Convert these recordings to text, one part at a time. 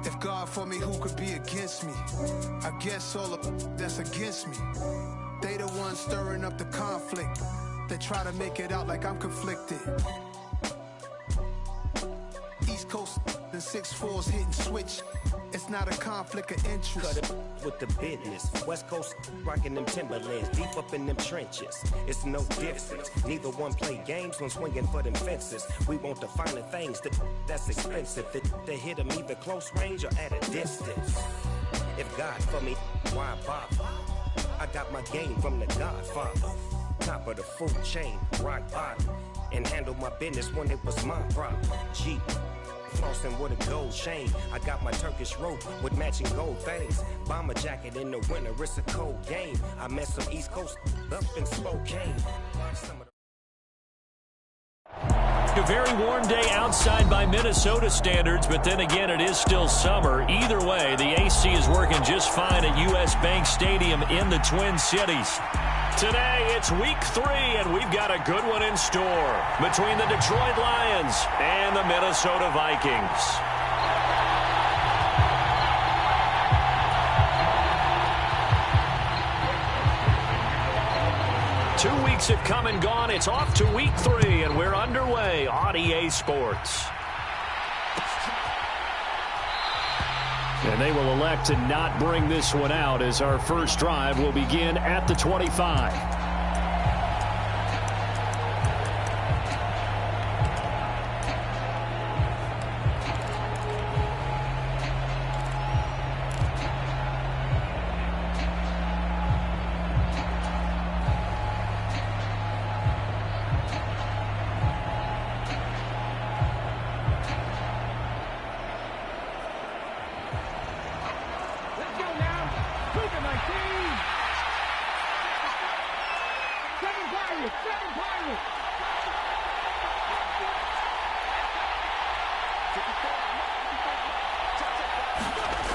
If God for me, who could be against me? I guess all of that's against me. They the ones stirring up the conflict. They try to make it out like I'm conflicted. East Coast and 6'4's hitting switch. It's not a conflict of interest. Cut it with the business. West Coast rocking them Timberlands, deep up in them trenches. It's no difference. Neither one play games when swinging for them fences. We want the finer things that's expensive. They hit them either close range or at a distance. If God for me, why bother? I got my game from the Godfather. Top of the food chain, rock bottom. And handle my business when it was my problem. Jeep. Flossing with a gold chain. I got my Turkish rope with matching gold things. Bomber jacket in the winter, it's a cold game. I met some East Coast up in Spokane. A very warm day outside by Minnesota standards, but then again, it is still summer. Either way, the AC is working just fine at U.S. Bank Stadium in the Twin Cities. Today, it's week 3, and we've got a good one in store between the Detroit Lions and the Minnesota Vikings. Two weeks have come and gone. It's off to week 3, and we're underway on EA Sports. And they will elect to not bring this one out as our first drive will begin at the 25.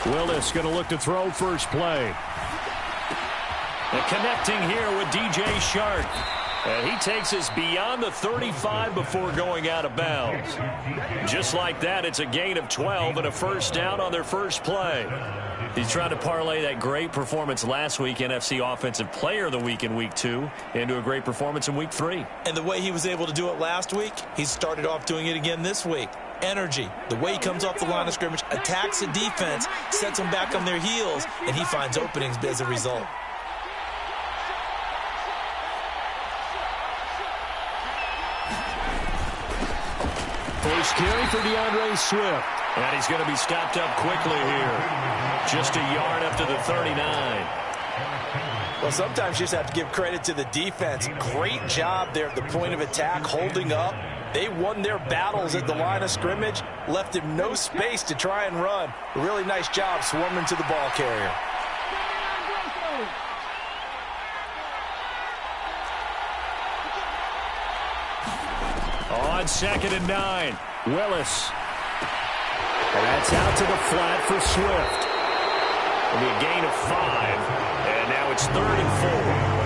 Willis going to look to throw first play. And connecting here with DJ Shark. And he takes us beyond the 35 before going out of bounds. Just like that, it's a gain of 12 and a first down on their first play. He's trying to parlay that great performance last week, NFC Offensive Player of the Week in Week 2, into a great performance in Week 3. And the way he was able to do it last week, he started off doing it again this week. Energy, the way he comes off the line of scrimmage, attacks the defense, sets them back on their heels, and he finds openings as a result. First carry for DeAndre Swift. And he's going to be stopped up quickly here. Just a yard up to the 39. Well, sometimes you just have to give credit to the defense. Great job there at the point of attack, holding up. They won their battles at the line of scrimmage, left him no space to try and run. A really nice job swarming to the ball carrier. On 2nd and 9, Willis. And that's out to the flat for Swift. It'll be a gain of 5, and now it's 3rd and 4.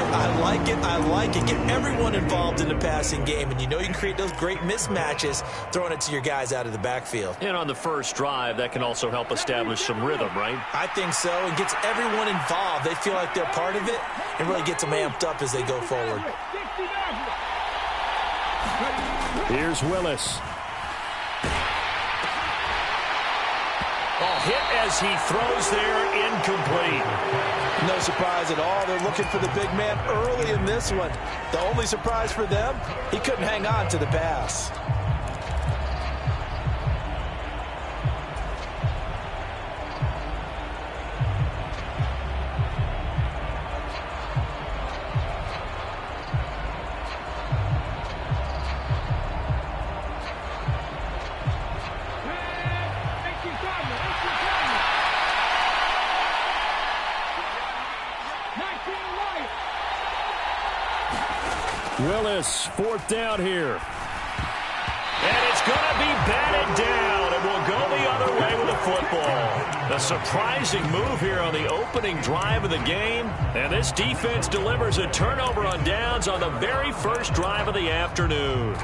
I like it. Get everyone involved in the passing game, and you know you can create those great mismatches throwing it to your guys out of the backfield. And on the first drive, that can also help establish some rhythm, right? I think so. It gets everyone involved. They feel like they're part of it and really gets them amped up as they go forward. Here's Willis. Hit as he throws there, incomplete. No surprise at all. They're looking for the big man early in this one. The only surprise for them, he couldn't hang on to the pass. Willis, 4th down here. And it's going to be batted down, and we'll go the other way with the football. A surprising move here on the opening drive of the game. And this defense delivers a turnover on downs on the very first drive of the afternoon.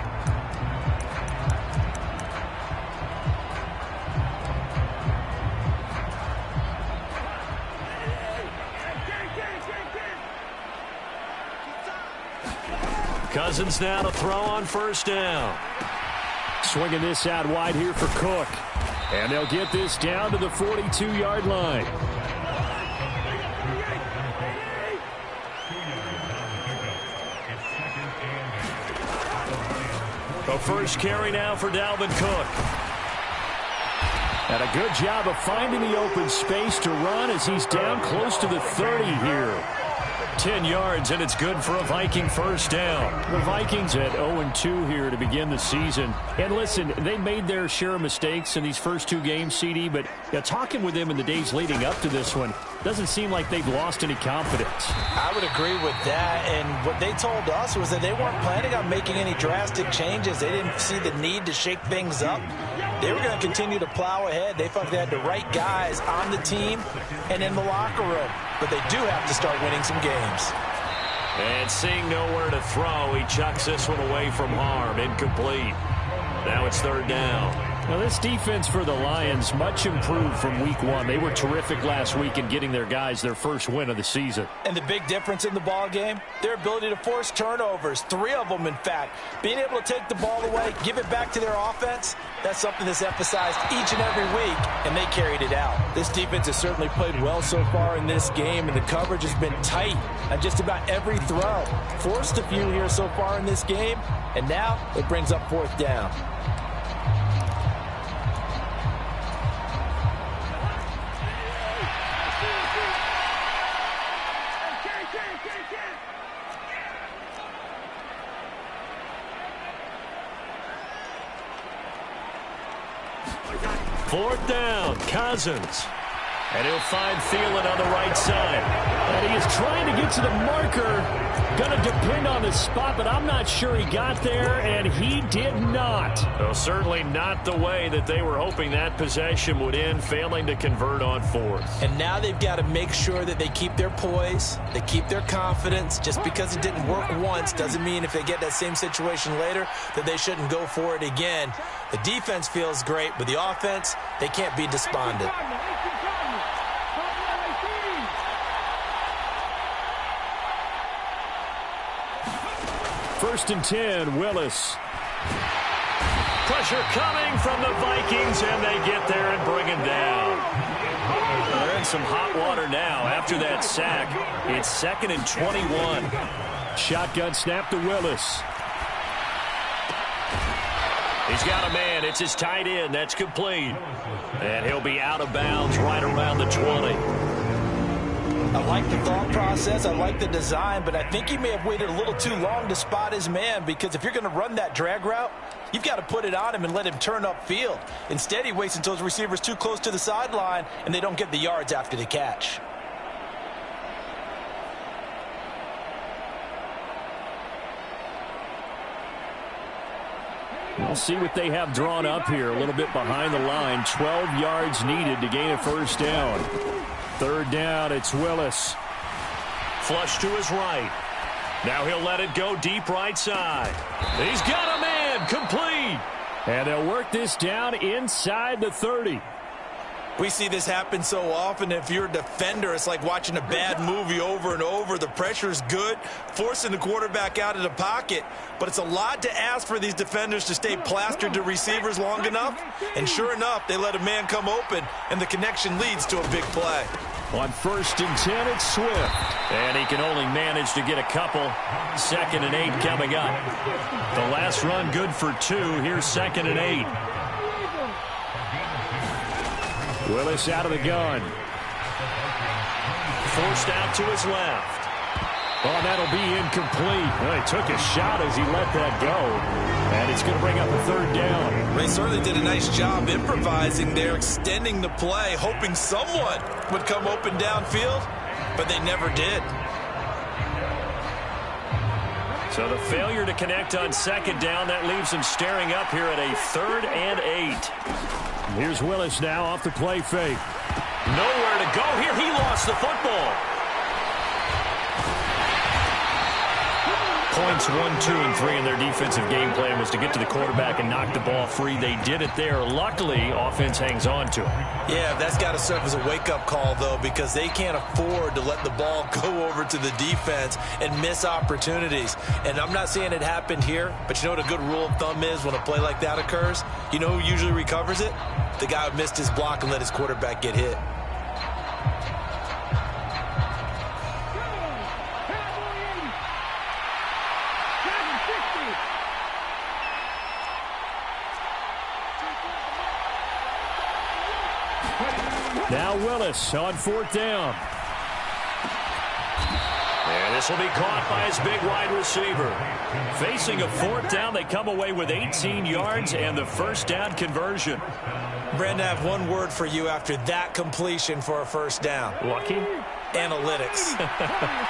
Cousins now to throw on first down. Swinging this out wide here for Cook. And they'll get this down to the 42-yard line. The first carry now for Dalvin Cook. And a good job of finding the open space to run as he's down close to the 30 here. 10 yards, and it's good for a Viking first down. The Vikings at 0-2 here to begin the season. And listen, they made their share of mistakes in these first two games, CD, but talking with them in the days leading up to this one, doesn't seem like they've lost any confidence. I would agree with that, and what they told us was that they weren't planning on making any drastic changes. They didn't see the need to shake things up. They were going to continue to plow ahead. They felt they had the right guys on the team and in the locker room, but they do have to start winning some games. And seeing nowhere to throw, he chucks this one away from harm. Incomplete. Now it's third down. Now this defense for the Lions, much improved from week one. They were terrific last week in getting their guys their first win of the season. And the big difference in the ball game, their ability to force turnovers, 3 of them in fact. Being able to take the ball away, give it back to their offense, that's something that's emphasized each and every week, and they carried it out. This defense has certainly played well so far in this game, and the coverage has been tight on just about every throw. Forced a few here so far in this game, and now it brings up fourth down. Fourth down, Cousins. And he'll find Thielen on the right side. And he is trying to get to the marker. Going to depend on the spot, but I'm not sure he got there, and he did not. Well, certainly not the way that they were hoping that possession would end, failing to convert on fourth. And now they've got to make sure that they keep their poise, they keep their confidence. Just because it didn't work once doesn't mean if they get that same situation later that they shouldn't go for it again. The defense feels great, but the offense, they can't be despondent. First and 10, Willis. Pressure coming from the Vikings, and they get there and bring him down. They're in some hot water now after that sack. It's 2nd and 21. Shotgun snap to Willis. He's got a man. It's his tight end. That's complete. And he'll be out of bounds right around the 20. I like the thought process. I like the design, but I think he may have waited a little too long to spot his man, because if you're going to run that drag route, you've got to put it on him and let him turn upfield. Instead, he waits until his receiver's too close to the sideline, and they don't get the yards after the catch. We'll see what they have drawn up here. A little bit behind the line. 12 yards needed to gain a first down. Third down, it's Willis. Flush to his right. Now he'll let it go deep right side. He's got a man. Complete. And they'll work this down inside the 30. We see this happen so often. If you're a defender, it's like watching a bad movie over and over. The pressure is good, forcing the quarterback out of the pocket. But it's a lot to ask for these defenders to stay plastered to receivers long enough. And sure enough, they let a man come open, and the connection leads to a big play. On 1st and 10, it's Swift. And he can only manage to get a couple. 2nd and 8 coming up. The last run good for 2. Here's 2nd and 8. Willis out of the gun. Forced out to his left. Oh, that'll be incomplete. Well, he took a shot as he let that go. And it's going to bring up a third down. They certainly did a nice job improvising there, extending the play, hoping someone would come open downfield, but they never did. So the failure to connect on 2nd down, that leaves him staring up here at a 3rd and 8. Here's Willis now off the play fake. Nowhere to go here. He lost the football. Points 1, 2, and 3 in their defensive game plan was to get to the quarterback and knock the ball free. They did it there. Luckily, offense hangs on to it. Yeah, that's got to serve as a wake-up call, though, because they can't afford to let the ball go over to the defense and miss opportunities. And I'm not saying it happened here, but you know what a good rule of thumb is when a play like that occurs? You know who usually recovers it? The guy who missed his block and let his quarterback get hit. Now Willis on 4th down. And this will be caught by his big wide receiver. Facing a 4th down, they come away with 18 yards and the first down conversion. Brandon, I have one word for you after that completion for a first down. Lucky? Analytics.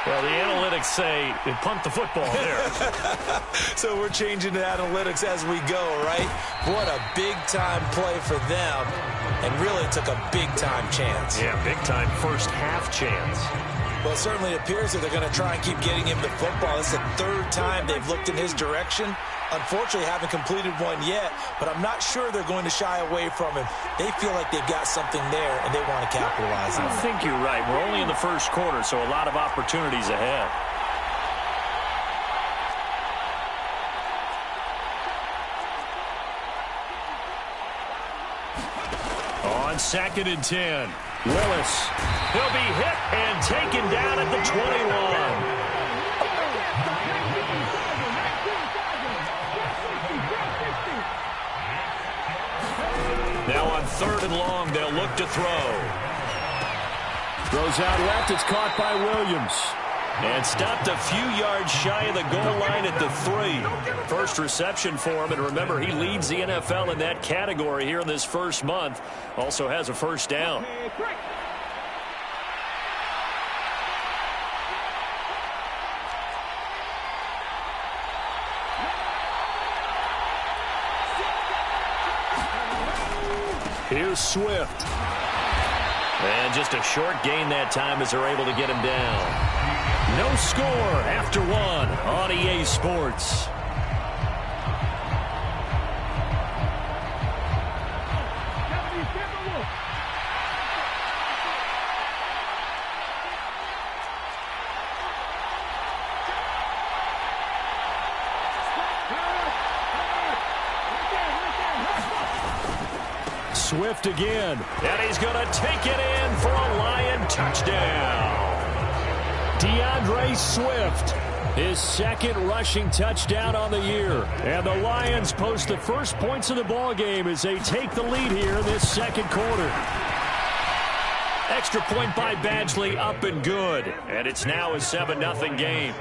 Well, the analytics say punt the football there. So we're changing to analytics as we go, right? What a big-time play for them. And really took a big-time chance. Yeah, big-time first-half chance. Well, it certainly appears that they're going to try and keep getting him the football. This is the 3rd time they've looked in his direction. Unfortunately, haven't completed one yet, but I'm not sure they're going to shy away from him. They feel like they've got something there, and they want to capitalize on it. I think you're right. We're only in the first quarter, so a lot of opportunities ahead. On 2nd and 10, Willis. He'll be hit and taken down at the 21. Now on 3rd and long, they'll look to throw. Throws out left. It's caught by Williams. And stopped a few yards shy of the goal line at the 3. First reception for him. And remember, he leads the NFL in that category here in this first month. Also has a first down. Here's Swift. And just a short gain that time as they're able to get him down. No score after 1 on EA Sports. Swift again. And he's going to take it in for a Lion touchdown. DeAndre Swift, his 2nd rushing touchdown on the year. And the Lions post the first points of the ball game as they take the lead here in this 2nd quarter. Extra point by Badgley, up and good. And it's now a 7-0 game.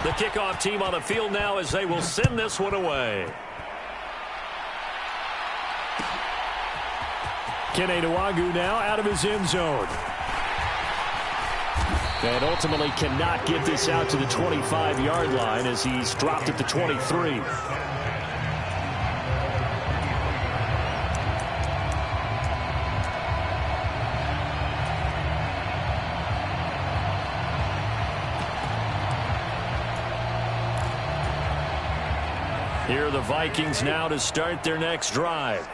The kickoff team on the field now as they will send this one away. Kene Nwangwu now out of his end zone. And ultimately cannot get this out to the 25-yard line as he's dropped at the 23. Here are the Vikings now to start their next drive.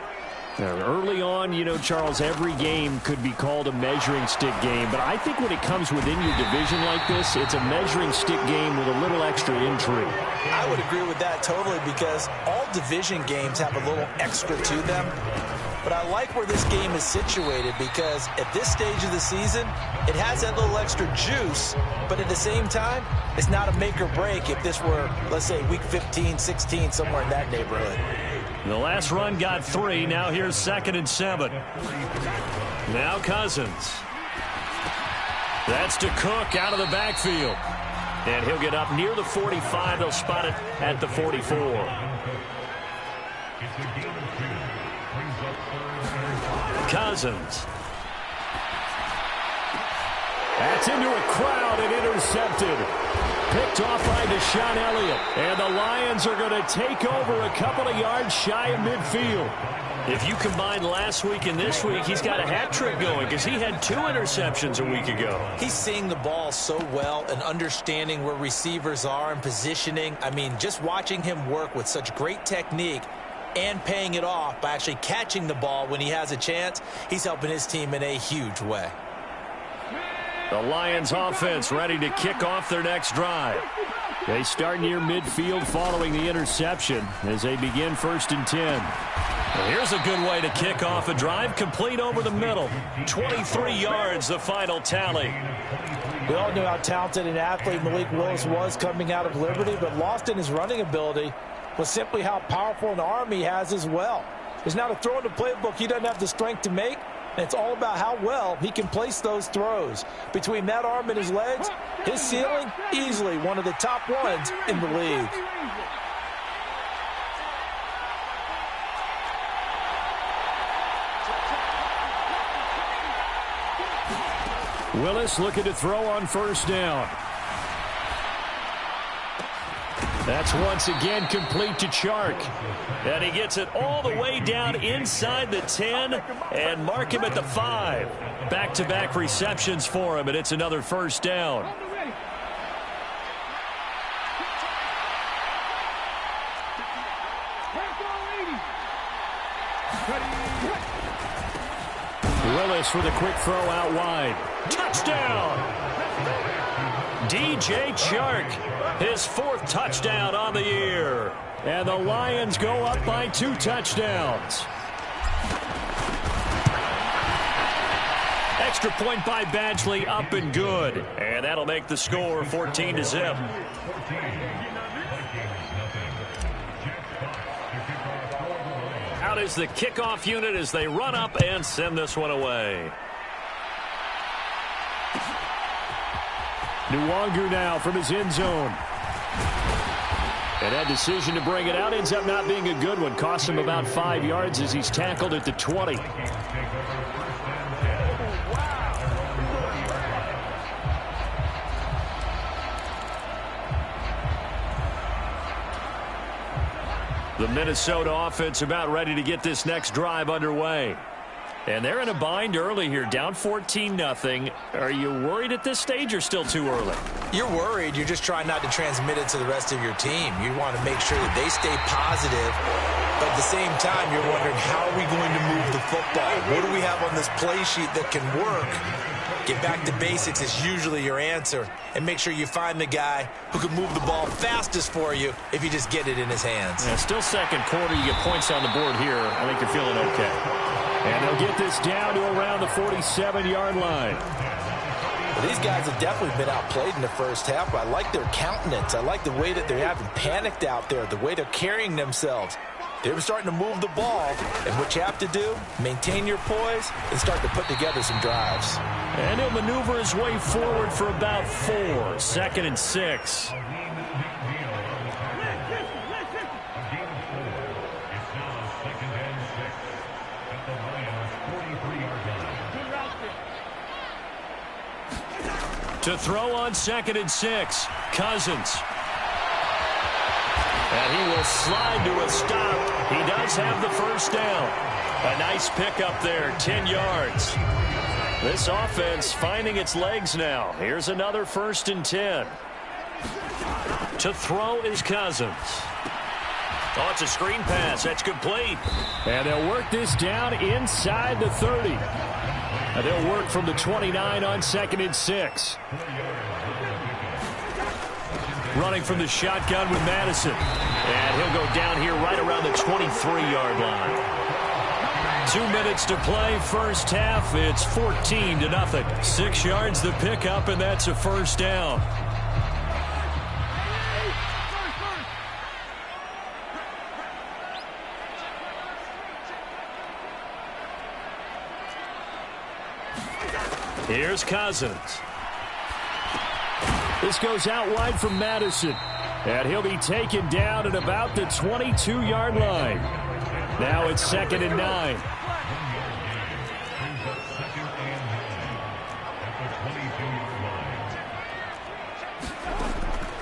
Now, early on, you know, Charles, every game could be called a measuring stick game. But I think when it comes within your division like this, it's a measuring stick game with a little extra intrigue. I would agree with that totally because all division games have a little extra to them. But I like where this game is situated because at this stage of the season, it has that little extra juice. But at the same time, it's not a make or break if this were, let's say, week 15, 16, somewhere in that neighborhood. The last run got 3. Now here's 2nd and 7. Now Cousins. That's to Cook out of the backfield. And he'll get up near the 45. They'll spot it at the 44. Cousins. That's into a crowd and intercepted. Picked off by Deshaun Elliott. And the Lions are going to take over a couple of yards shy of midfield. If you combine last week and this week, he's got a hat trick going because he had 2 interceptions a week ago. He's seeing the ball so well and understanding where receivers are and positioning. I mean, just watching him work with such great technique and paying it off by actually catching the ball when he has a chance, he's helping his team in a huge way. The Lions offense ready to kick off their next drive. They start near midfield following the interception as they begin 1st and 10. Well, here's a good way to kick off a drive, complete over the middle. 23 yards, the final tally. We all knew how talented an athlete Malik Willis was coming out of Liberty, but lost in his running ability was simply how powerful an arm he has as well. There's not a throw in the playbook he doesn't have the strength to make, and it's all about how well he can place those throws. Between that arm and his legs, his ceiling, easily one of the top ones in the league. Willis looking to throw on 1st down. That's once again complete to Chark. And he gets it all the way down inside the 10 and mark him at the 5. Back-to-back receptions for him, and it's another 1st down. Willis with a quick throw out wide. Touchdown! DJ Chark, his 4th touchdown on the year. And the Lions go up by 2 touchdowns. Extra point by Badgley, up and good. And that'll make the score 14-0. Out is the kickoff unit as they run up and send this one away. Nwangu now from his end zone. And that decision to bring it out ends up not being a good one. Cost him about 5 yards as he's tackled at the 20. The Minnesota offense about ready to get this next drive underway. And they're in a bind early here, down 14-0. Are you worried at this stage or still too early? You're worried. You're just trying not to transmit it to the rest of your team. You want to make sure that they stay positive. But at the same time, you're wondering, how are we going to move the football? What do we have on this play sheet that can work? Get back to basics is usually your answer. And make sure you find the guy who can move the ball fastest for you if you just get it in his hands. Yeah, still 2nd quarter. You get points on the board here. I think you're feeling okay. And they'll get this down to around the 47-yard line. Well, these guys have definitely been outplayed in the 1st half. I like their countenance. I like the way that they haven't panicked out there, the way they're carrying themselves. They're starting to move the ball, and what you have to do, maintain your poise and start to put together some drives. And he'll maneuver his way forward for about 4. 2nd and 6. To throw on 2nd and 6, Cousins. And he will slide to a stop. He does have the 1st down. A nice pickup there, 10 yards. This offense finding its legs now. Here's another 1st and 10. To throw is Cousins. Oh, it's a screen pass. That's complete. And they'll work this down inside the 30. And they'll work from the 29 on 2nd and 6. Running from the shotgun with Madison. And he'll go down here right around the 23-yard line. 2 minutes to play, 1st half. It's 14-0. 6 yards the pickup, and that's a 1st down. Here's Cousins. This goes out wide from Madison. And he'll be taken down at about the 22-yard line. Now it's 2nd and 9.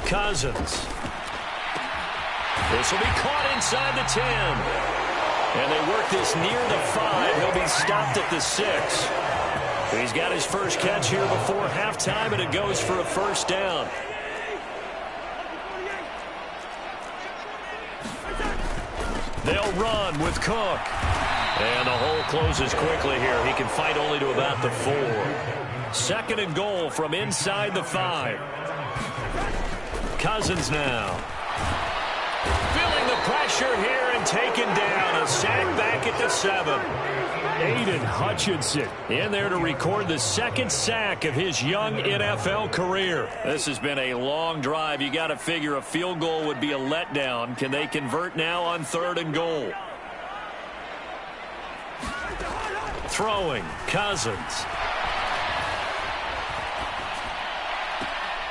Cousins. This will be caught inside the 10. And they work this near the 5. He'll be stopped at the 6. He's got his first catch here before halftime, and it goes for a first down. They'll run with Cook. And the hole closes quickly here. He can fight only to about the 4. 2nd and goal from inside the 5. Cousins now. Feeling the pressure here and taken down. A sack back at the 7. Aiden Hutchinson in there to record the 2nd sack of his young NFL career. This has been a long drive. You got to figure a field goal would be a letdown. Can they convert now on 3rd and goal? Throwing, Cousins.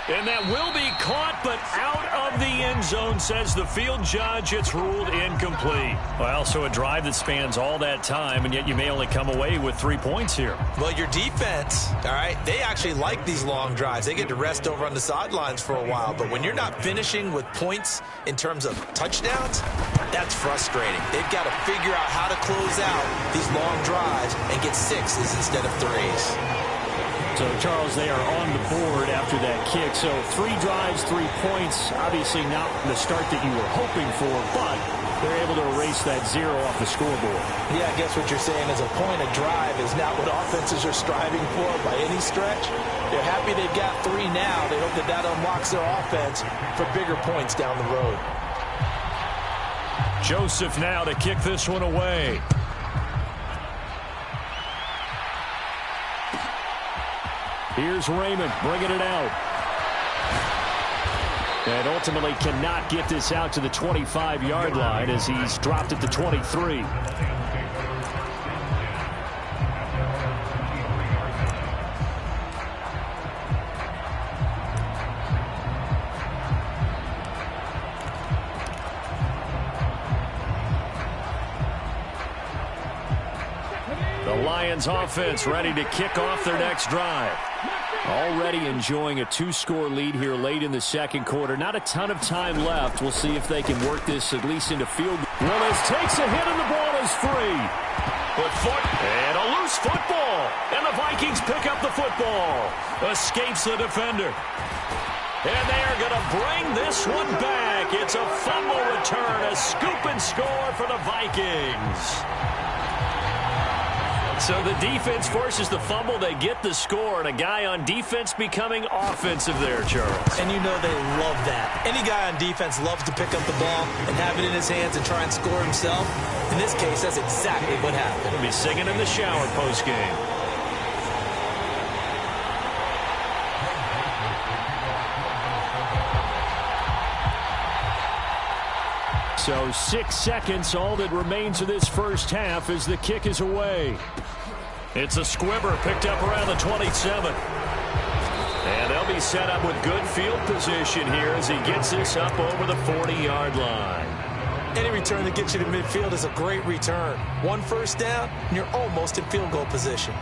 And that will be caught, but out of the end zone, says the field judge. It's ruled incomplete. Well, so a drive that spans all that time, and yet you may only come away with 3 points here. Well, your defense, all right, they actually like these long drives. They get to rest over on the sidelines for a while. But when you're not finishing with points in terms of touchdowns, that's frustrating. They've got to figure out how to close out these long drives and get 6s instead of 3s. So, Charles, they are on the board after that kick. So 3 drives, 3 points. Obviously not the start that you were hoping for, but they're able to erase that 0 off the scoreboard. Yeah, I guess what you're saying is a point of drive is not what offenses are striving for by any stretch. They're happy they've got 3 now. They hope that that unlocks their offense for bigger points down the road. Joseph now to kick this one away. Here's Raymond bringing it out. And ultimately cannot get this out to the 25-yard line as he's dropped at the 23. The Lions offense ready to kick off their next drive. Already enjoying a 2-score lead here late in the 2nd quarter. Not a ton of time left. We'll see if they can work this at least into field. Willis takes a hit and the ball is free. Foot and a loose football. And the Vikings pick up the football. Escapes the defender. And they are going to bring this one back. It's a fumble return. A scoop and score for the Vikings. So the defense forces the fumble. They get the score, and a guy on defense becoming offensive there, Charles. And you know they love that. Any guy on defense loves to pick up the ball and have it in his hands and try and score himself. In this case, that's exactly what happened. He'll be singing in the shower post-game. So 6 seconds, all that remains of this first half as the kick is away. It's a squibber picked up around the 27. And they'll be set up with good field position here as he gets this up over the 40-yard line. Any return that gets you to midfield is a great return. 1 first down, and you're almost in field goal position.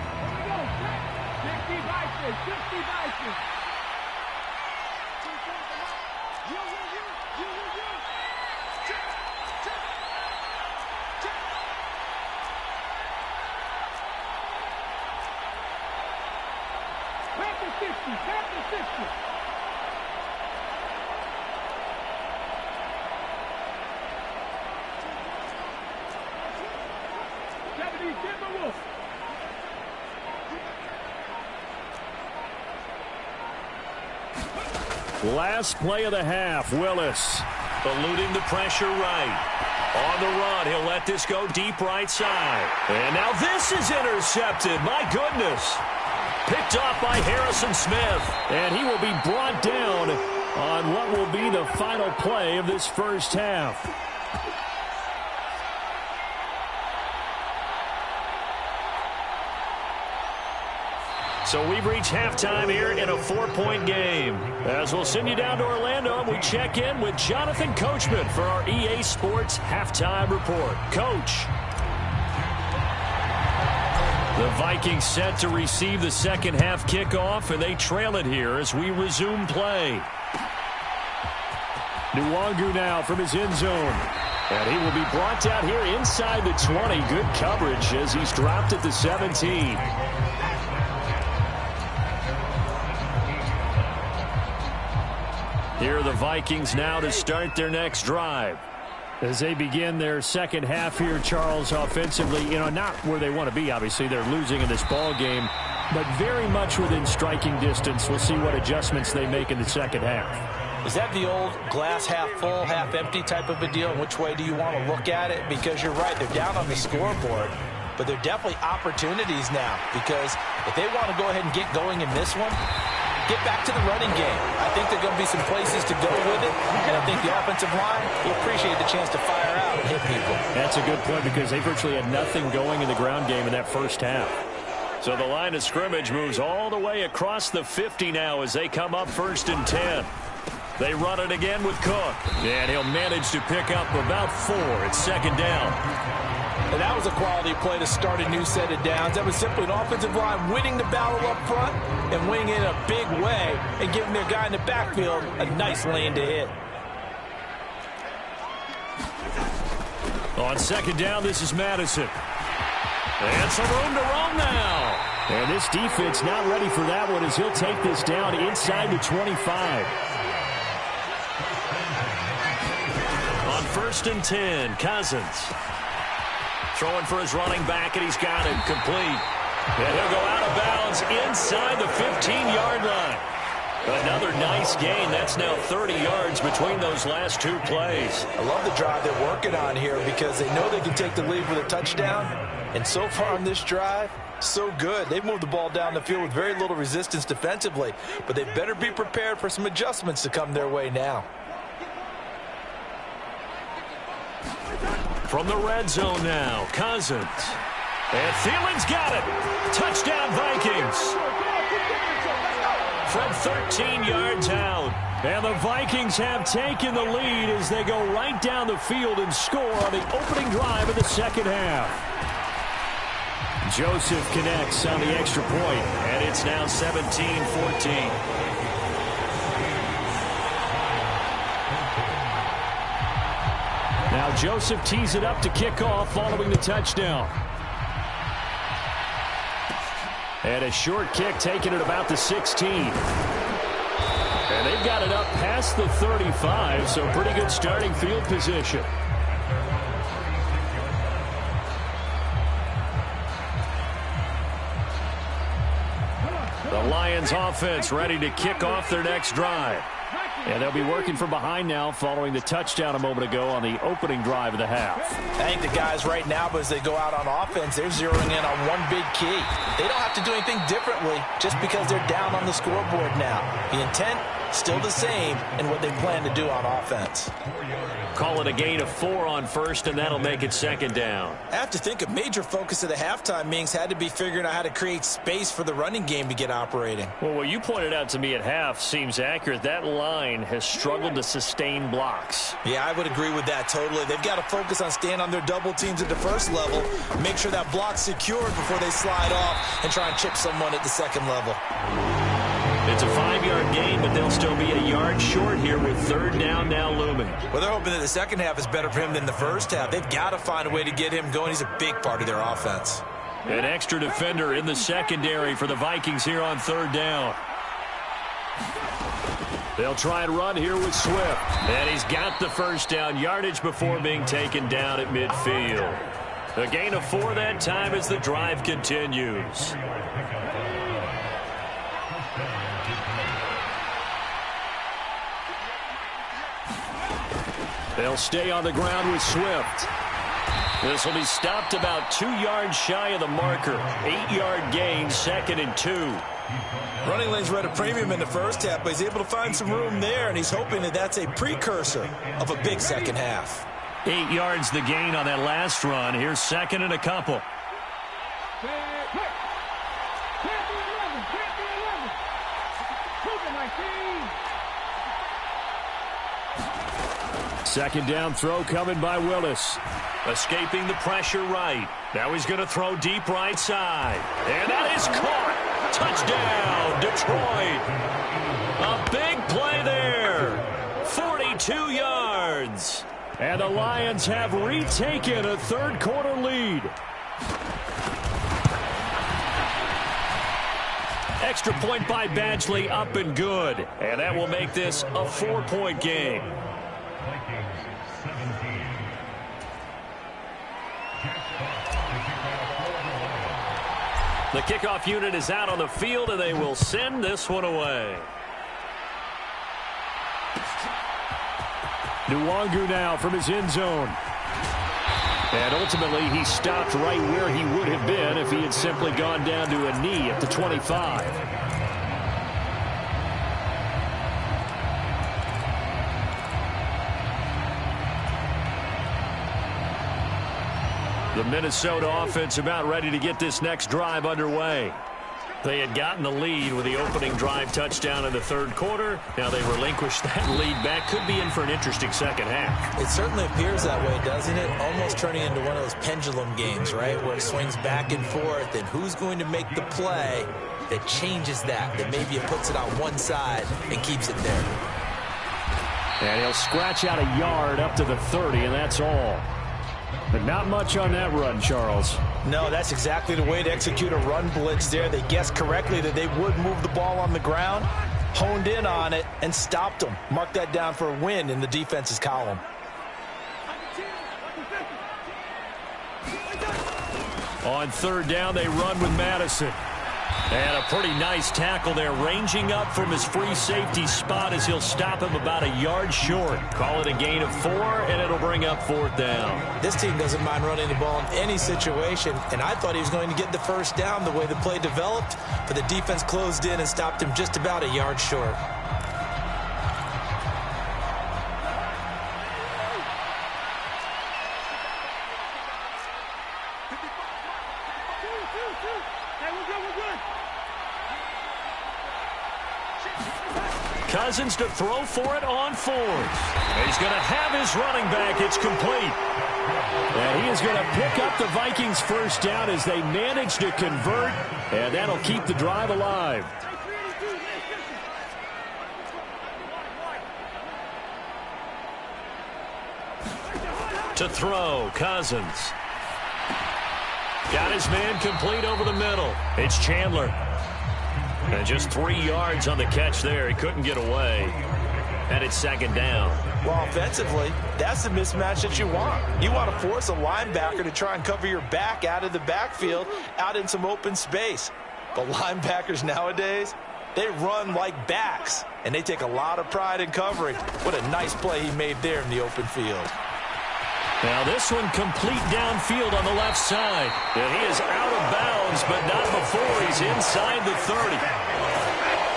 Last play of the half, Willis. Eluding the pressure right. On the run, he'll let this go deep right side. And now this is intercepted. My goodness. Picked off by Harrison Smith. And he will be brought down on what will be the final play of this first half. So we've reached halftime here in a 4-point game. As we'll send you down to Orlando, and we check in with Jonathan Coachman for our EA Sports Halftime Report. Coach. The Vikings set to receive the second half kickoff, and they trail it here as we resume play. Nwangu now from his end zone. And he will be brought down here inside the 20. Good coverage as he's dropped at the 17. Here are the Vikings now to start their next drive. As they begin their second half here, Charles, offensively, not where they want to be, obviously. They're losing in this ball game, but very much within striking distance. We'll see what adjustments they make in the second half. Is that the old glass half full, half empty type of a deal? And which way do you want to look at it? Because you're right, they're down on the scoreboard, but they're definitely opportunities now, because if they want to go ahead and get going in this one, get back to the running game. I think there are going to be some places to go with it, and I think the offensive line will appreciate the chance to fire out and hit people. That's a good point, because they virtually had nothing going in the ground game in that first half. So the line of scrimmage moves all the way across the 50 now as they come up 1st and 10. They run it again with Cook, and he'll manage to pick up about 4. It's 2nd down. And that was a quality play to start a new set of downs. That was simply an offensive line winning the battle up front and winning it in a big way and giving their guy in the backfield a nice lane to hit. On 2nd down, this is Madison. And some room to roam now. And this defense not ready for that one as he'll take this down inside the 25. On 1st and 10, Cousins. Throwing for his running back, and he's got it complete. And he'll go out of bounds inside the 15-yard line. Another nice gain. That's now 30 yards between those last 2 plays. I love the drive they're working on here because they know they can take the lead with a touchdown. And so far on this drive, so good. They've moved the ball down the field with very little resistance defensively, but they better be prepared for some adjustments to come their way now. From the red zone now, Cousins. And Thielen's got it. Touchdown, Vikings. From 13 yards out. And the Vikings have taken the lead as they go right down the field and score on the opening drive of the second half. Joseph connects on the extra point, and it's now 17-14. Now Joseph tees it up to kick off following the touchdown. And a short kick taken at about the 16. And they've got it up past the 35, so pretty good starting field position. The Lions offense ready to kick off their next drive. And they'll be working from behind now following the touchdown a moment ago on the opening drive of the half. I think the guys right now, but as they go out on offense, they're zeroing in on one big key. They don't have to do anything differently just because they're down on the scoreboard now. The intent, still the same in what they plan to do on offense. Call it a gain of 4 on first, and that'll make it second down. I have to think a major focus of the halftime meetings had to be figuring out how to create space for the running game to get operating. Well, what you pointed out to me at half seems accurate. That line has struggled to sustain blocks. Yeah, I would agree with that totally. They've got to focus on staying on their double teams at the first level, make sure that block's secured before they slide off and try and chip someone at the second level. It's a 5-yard gain, but they'll still be a yard short here with third down now looming. Well, they're hoping that the second half is better for him than the first half. They've got to find a way to get him going. He's a big part of their offense. An extra defender in the secondary for the Vikings here on third down. They'll try and run here with Swift. And he's got the first down yardage before being taken down at midfield. A gain of 4 that time as the drive continues. They'll stay on the ground with Swift. This will be stopped about 2 yards shy of the marker. 8-yard gain, 2nd and 2. Running lanes were at a premium in the first half, but he's able to find some room there, and he's hoping that that's a precursor of a big second half. 8 yards the gain on that last run. Here's 2nd and a couple. Second down throw coming by Willis. Escaping the pressure right. Now he's going to throw deep right side. And that is caught. Touchdown, Detroit. A big play there. 42 yards. And the Lions have retaken a third-quarter lead. Extra point by Badgley, up and good. And that will make this a 4-point game. The kickoff unit is out on the field, and they will send this one away. Nwangu now from his end zone. And ultimately, he stopped right where he would have been if he had simply gone down to a knee at the 25. The Minnesota offense about ready to get this next drive underway. They had gotten the lead with the opening drive touchdown in the third quarter. Now they relinquished that lead back. Could be in for an interesting second half. It certainly appears that way, doesn't it? Almost turning into one of those pendulum games, right, where it swings back and forth, and who's going to make the play that changes that maybe it puts it on one side and keeps it there. And he'll scratch out a yard up to the 30, and that's all. But not much on that run, Charles. No, that's exactly the way to execute a run blitz there. They guessed correctly that they would move the ball on the ground, honed in on it, and stopped them. Mark that down for a win in the defense's column. On third down, they run with Madison. And a pretty nice tackle there, ranging up from his free safety spot as he'll stop him about a yard short. Call it a gain of 4, and it'll bring up fourth down. This team doesn't mind running the ball in any situation, and I thought he was going to get the first down the way the play developed, but the defense closed in and stopped him just about a yard short. Cousins to throw for it on fourth. He's going to have his running back. It's complete. And he is going to pick up the Vikings' first down as they manage to convert, and that'll keep the drive alive. To throw, Cousins. Got his man complete over the middle. It's Chandler. And just 3 yards on the catch there. He couldn't get away. And it's second down. Well, offensively, that's the mismatch that you want. You want to force a linebacker to try and cover your back out of the backfield, out in some open space. But linebackers nowadays, they run like backs, and they take a lot of pride in covering. What a nice play he made there in the open field. Now this one complete downfield on the left side. And he is out of bounds, but not before he's inside the 30.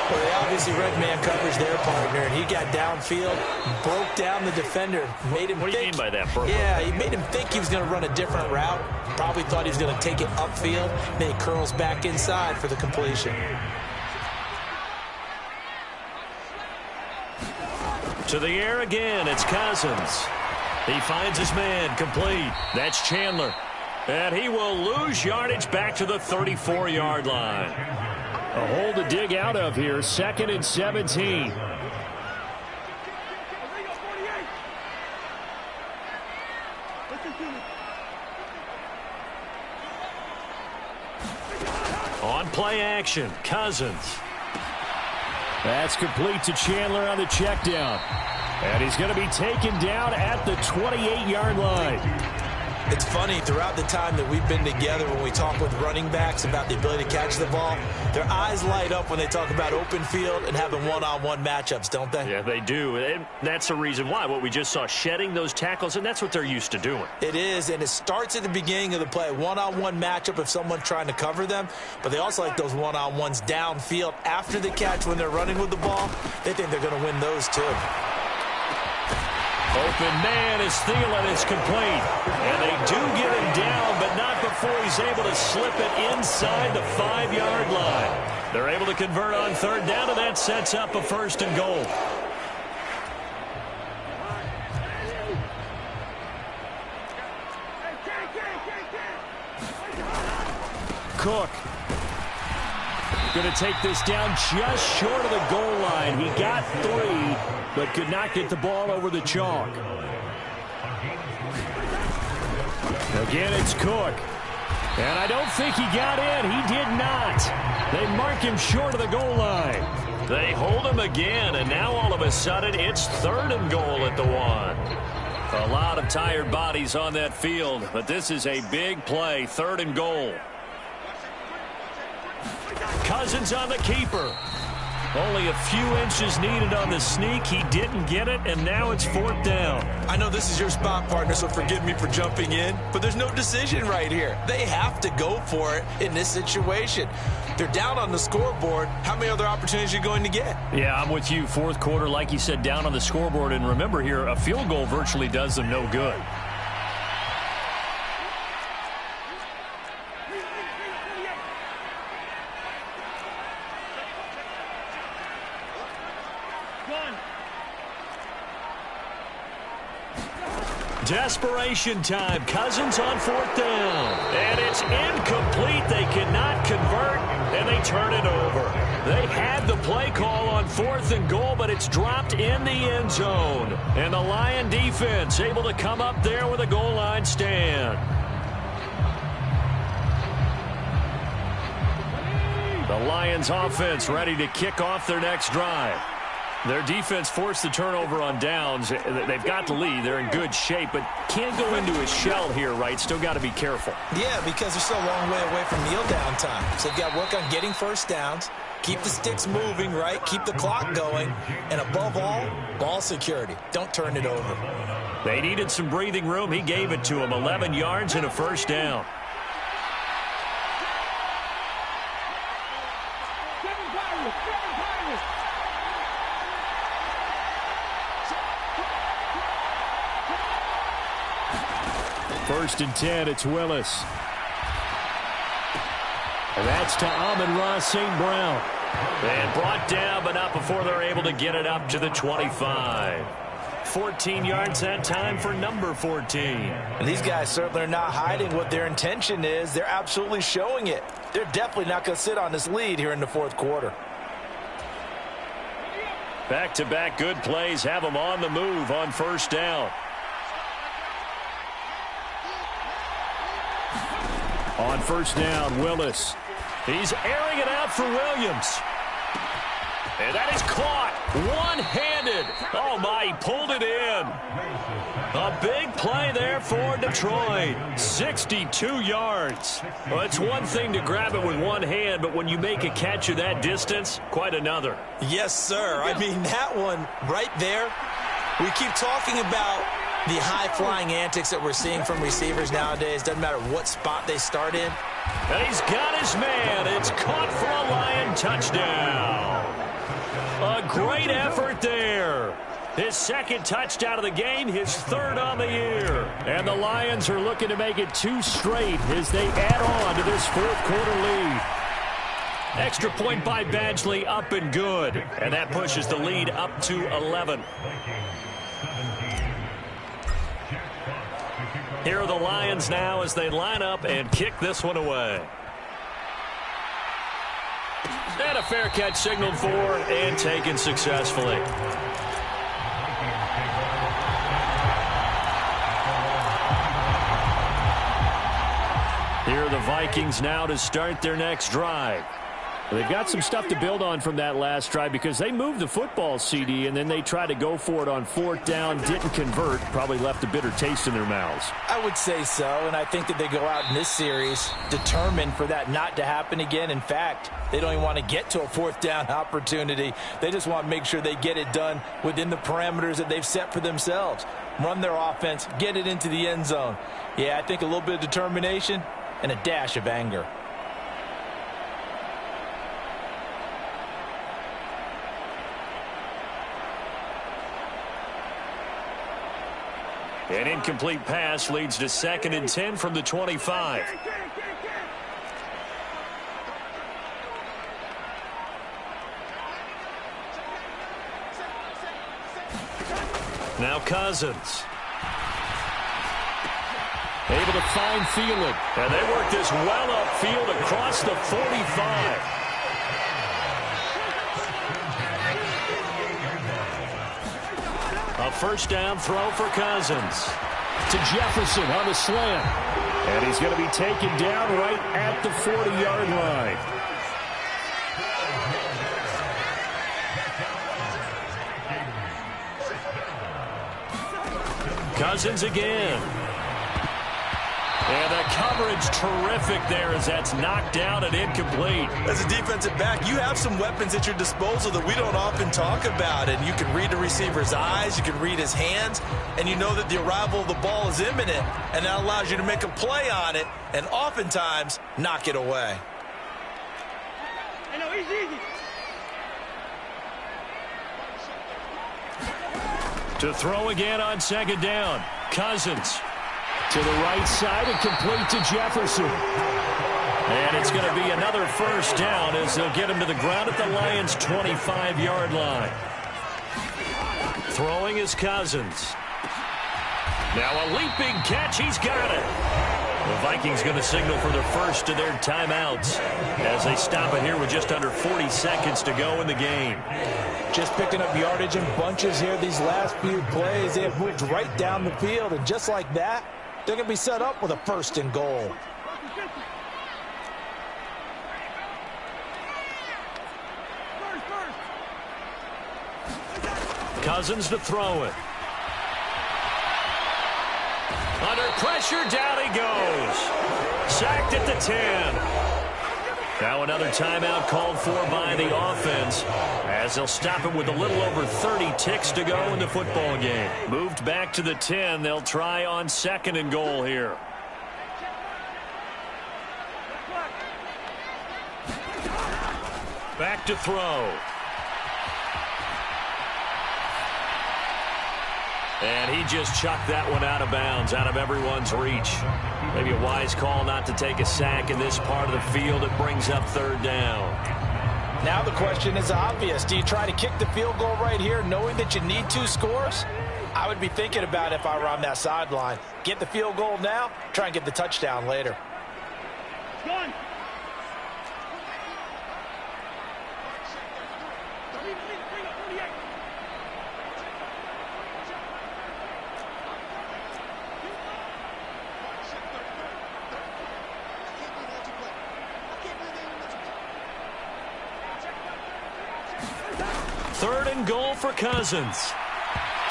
Well, they obviously read man coverage there, partner, and he got downfield, broke down the defender, made him What do you mean by that, bro? Yeah, he made him think he was going to run a different route. Probably thought he was going to take it upfield. Then he curls back inside for the completion. To the air again, it's Cousins. He finds his man complete. That's Chandler. And he will lose yardage back to the 34-yard line. A hole to dig out of here, 2nd and 17. On play action, Cousins. That's complete to Chandler on the check down. And he's going to be taken down at the 28-yard line. It's funny, throughout the time that we've been together, when we talk with running backs about the ability to catch the ball, their eyes light up when they talk about open field and having one-on-one matchups, don't they? Yeah, they do. And that's the reason why. What we just saw, shedding those tackles, and that's what they're used to doing. It is, and it starts at the beginning of the play. One-on-one matchup if someone's trying to cover them, but they also like those one-on-ones downfield after the catch when they're running with the ball. They think they're going to win those too. Open man is Thielen. It's complete. And they do get him down, but not before he's able to slip it inside the 5-yard line. They're able to convert on third down, and that sets up a 1st and goal. Cook. Going to take this down just short of the goal line. He got 3, but could not get the ball over the chalk. Again, it's Cook. And I don't think he got in. He did not. They mark him short of the goal line. They hold him again, and now all of a sudden it's 3rd and goal at the 1. A lot of tired bodies on that field, but this is a big play, 3rd and goal. Cousins on the keeper. Only a few inches needed on the sneak. He didn't get it, and now it's 4th down. I know this is your spot, partner, so forgive me for jumping in, but there's no decision right here. They have to go for it in this situation. They're down on the scoreboard. How many other opportunities are you going to get? Yeah, I'm with you. 4th quarter, like you said, down on the scoreboard. And remember here, a field goal virtually does them no good. Desperation time. Cousins on 4th down. And it's incomplete. They cannot convert, and they turn it over. They had the play call on 4th and goal, but it's dropped in the end zone. And the Lion defense able to come up there with a goal line stand. The Lions offense ready to kick off their next drive. Their defense forced the turnover on downs. They've got the lead. They're in good shape, but can't go into a shell here, right? Still got to be careful. Yeah, because they're still a long way away from kneel down time. So they've got to work on getting 1st downs, keep the sticks moving, right? Keep the clock going, and above all, ball security. Don't turn it over. They needed some breathing room. He gave it to them. 11 yards and a 1st down. First and 10, it's Willis. And that's to Amon-Ra St. Brown. And brought down, but not before they're able to get it up to the 25. 14 yards that time for number 14. And these guys certainly are not hiding what their intention is. They're absolutely showing it. They're definitely not going to sit on this lead here in the 4th quarter. Back-to-back good plays have them on the move on 1st down. On 1st down, Willis. He's airing it out for Williams. And that is caught one-handed. Oh, my, he pulled it in. A big play there for Detroit. 62 yards. Well, it's one thing to grab it with one hand, but when you make a catch of that distance, quite another. Yes, sir. I mean, that one right there, we keep talking about the high-flying antics that we're seeing from receivers nowadays. Doesn't matter what spot they start in. And he's got his man. It's caught for a Lion touchdown. A great effort there. His 2nd touchdown of the game, his 3rd on the year. And the Lions are looking to make it 2 straight as they add on to this 4th quarter lead. Extra point by Badgley, up and good. And that pushes the lead up to 11. Here are the Lions now as they line up and kick this one away. And a fair catch signaled for and taken successfully. Here are the Vikings now to start their next drive. They've got some stuff to build on from that last drive because they moved the football, CD, and then they tried to go for it on 4th down, didn't convert, probably left a bitter taste in their mouths. I would say so, and I think that they go out in this series determined for that not to happen again. In fact, they don't even want to get to a 4th down opportunity. They just want to make sure they get it done within the parameters that they've set for themselves. Run their offense, get it into the end zone. Yeah, I think a little bit of determination and a dash of anger. An incomplete pass leads to 2nd and 10 from the 25. Now Cousins. Able to find Thielen. And they work this well upfield across the 45. A first down throw for Cousins. To Jefferson on the slant. And he's going to be taken down right at the 40-yard line. Cousins again. And the coverage terrific there as that's knocked down and incomplete. As a defensive back, you have some weapons at your disposal that we don't often talk about. And you can read the receiver's eyes, you can read his hands, and you know that the arrival of the ball is imminent. And that allows you to make a play on it and oftentimes knock it away. To throw again on second down. Cousins. To the right side and complete to Jefferson. And it's going to be another first down as they'll get him to the ground at the Lions' 25-yard line. Throwing is Cousins. Now a leaping catch. He's got it. The Vikings going to signal for their first of their timeouts as they stop it here with just under 40 seconds to go in the game. Just picking up yardage in bunches here these last few plays. They have moved right down the field, and just like that, they're going to be set up with a first and goal. Cousins to throw it. Under pressure, down he goes. Sacked at the 10. Now another timeout called for by the offense as they'll stop it with a little over 30 ticks to go in the football game. Moved back to the 10. They'll try on second and goal here. Back to throw. And he just chucked that one out of bounds, out of everyone's reach. Maybe a wise call not to take a sack in this part of the field. It brings up third down. Now the question is obvious. Do you try to kick the field goal right here knowing that you need 2 scores? I would be thinking about it if I were on that sideline. Get the field goal now, try and get the touchdown later. Gone. Third and goal for Cousins.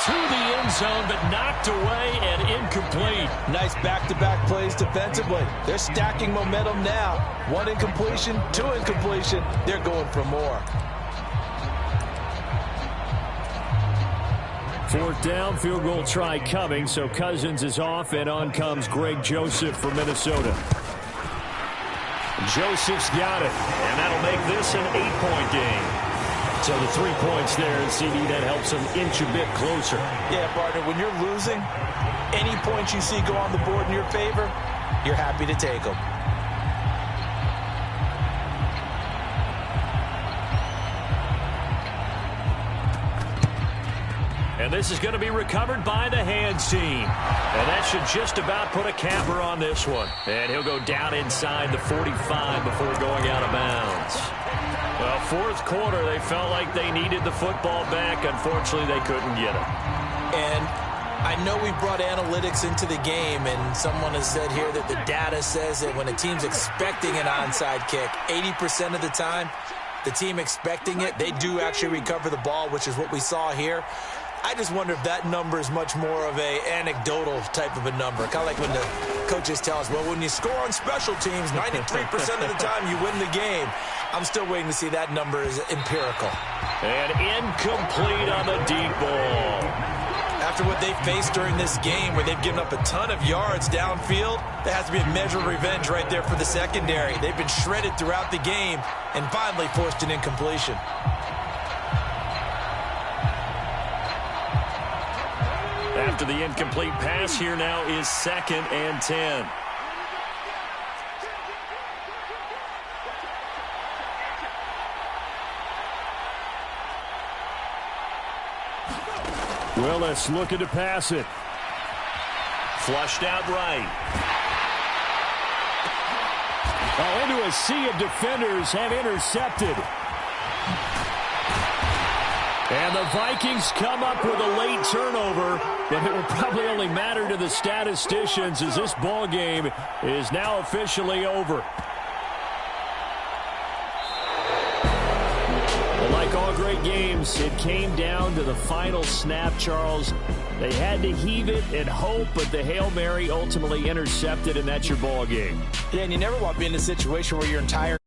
To the end zone, but knocked away and incomplete. Nice back-to-back plays defensively. They're stacking momentum now. 1 incompletion, 2 incompletion. They're going for more. Fourth down, field goal try coming, so Cousins is off, and on comes Greg Joseph from Minnesota. Joseph's got it, and that'll make this an 8-point game. So the 3 points there, and CD, that helps them inch a bit closer. Yeah, partner, when you're losing, any points you see go on the board in your favor, you're happy to take them. And this is going to be recovered by the hands team. And that should just about put a capper on this one. And he'll go down inside the 45 before going out of bounds. Well, fourth quarter, they felt like they needed the football back. Unfortunately, they couldn't get it. And I know we brought analytics into the game, and someone has said here that the data says that when a team's expecting an onside kick, 80% of the time, the team expecting it, they do actually recover the ball, which is what we saw here. I just wonder if that number is much more of a anecdotal type of a number. Kind of like when the coaches tell us, well, when you score on special teams, 93% of the time you win the game. I'm still waiting to see that number is empirical. And incomplete on the deep ball. After what they faced during this game where they've given up a ton of yards downfield, there has to be a measure of revenge right there for the secondary. They've been shredded throughout the game and finally forced an incompletion. After the incomplete pass, here now is 2nd and 10. Willis looking to pass it. Flushed out right. Into a sea of defenders have intercepted. And the Vikings come up with a late turnover, but it will probably only matter to the statisticians as this ball game is now officially over. But like all great games, it came down to the final snap, Charles. They had to heave it and hope, but the Hail Mary ultimately intercepted, and that's your ball game. Yeah, and you never want to be in a situation where your entire